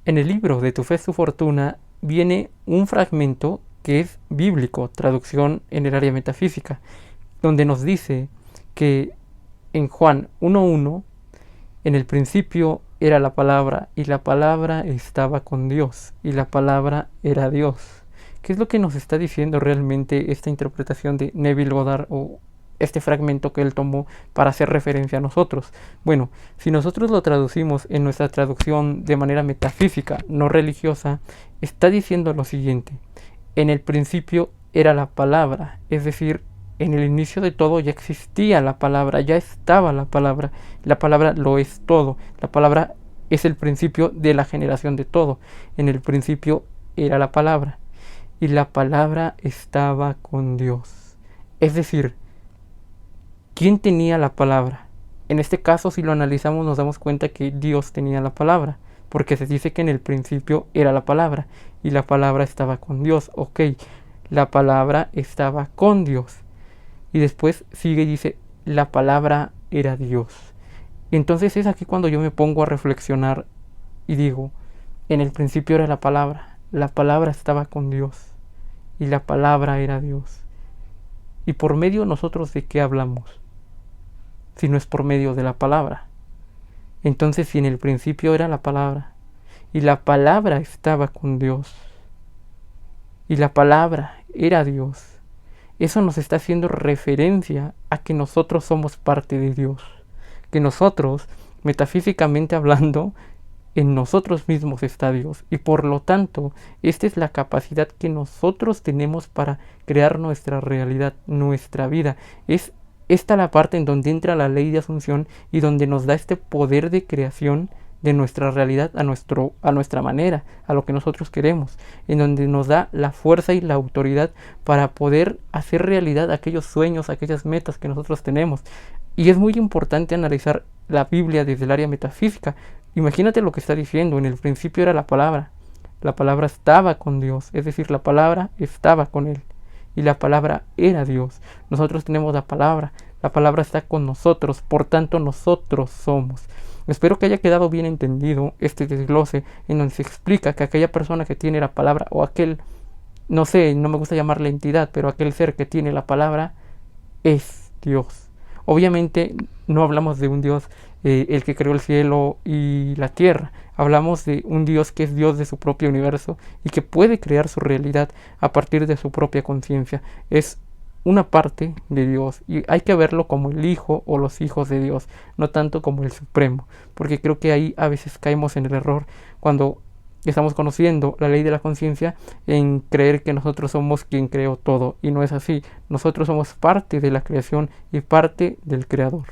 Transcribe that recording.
En el libro de Tu fe es tu fortuna viene un fragmento que es bíblico, traducción en el área metafísica, donde nos dice que en Juan 1:1, en el principio era la palabra, y la palabra estaba con Dios, y la palabra era Dios. ¿Qué es lo que nos está diciendo realmente esta interpretación de Neville Goddard o este fragmento que él tomó para hacer referencia a nosotros? Bueno, si nosotros lo traducimos en nuestra traducción de manera metafísica, no religiosa, está diciendo lo siguiente: en el principio era la palabra, es decir, en el inicio de todo ya existía la palabra, ya estaba la palabra lo es todo, la palabra es el principio de la generación de todo. En el principio era la palabra, y la palabra estaba con Dios. Es decir, ¿quién tenía la palabra? En este caso, si lo analizamos, nos damos cuenta que Dios tenía la palabra, porque se dice que en el principio era la palabra, y la palabra estaba con Dios. Ok, la palabra estaba con Dios. Y después sigue y dice, la palabra era Dios. Entonces es aquí cuando yo me pongo a reflexionar y digo, en el principio era la palabra estaba con Dios, y la palabra era Dios. ¿Y por medio nosotros de qué hablamos? Si no es por medio de la palabra. Entonces, si en el principio era la palabra, y la palabra estaba con Dios, y la palabra era Dios, eso nos está haciendo referencia a que nosotros somos parte de Dios, que nosotros, metafísicamente hablando, en nosotros mismos está Dios, y por lo tanto, esta es la capacidad que nosotros tenemos para crear nuestra realidad, nuestra vida. Es esta la parte en donde entra la ley de asunción y donde nos da este poder de creación de nuestra realidad a nuestra manera, a lo que nosotros queremos, en donde nos da la fuerza y la autoridad para poder hacer realidad aquellos sueños, aquellas metas que nosotros tenemos. Y es muy importante analizar la Biblia desde el área metafísica. Imagínate lo que está diciendo: en el principio era la palabra estaba con Dios, es decir, la palabra estaba con Él, y la palabra era Dios. Nosotros tenemos la palabra está con nosotros, por tanto nosotros somos. Espero que haya quedado bien entendido este desglose en donde se explica que aquella persona que tiene la palabra, o aquel, no sé, no me gusta llamarle entidad, pero aquel ser que tiene la palabra es Dios. Obviamente no hablamos de un Dios, el que creó el cielo y la tierra. Hablamos de un Dios que es Dios de su propio universo y que puede crear su realidad a partir de su propia conciencia. Es una parte de Dios, y hay que verlo como el Hijo o los hijos de Dios, no tanto como el Supremo, porque creo que ahí a veces caemos en el error cuando estamos conociendo la ley de la conciencia, en creer que nosotros somos quien creó todo, y no es así. Nosotros somos parte de la creación y parte del Creador.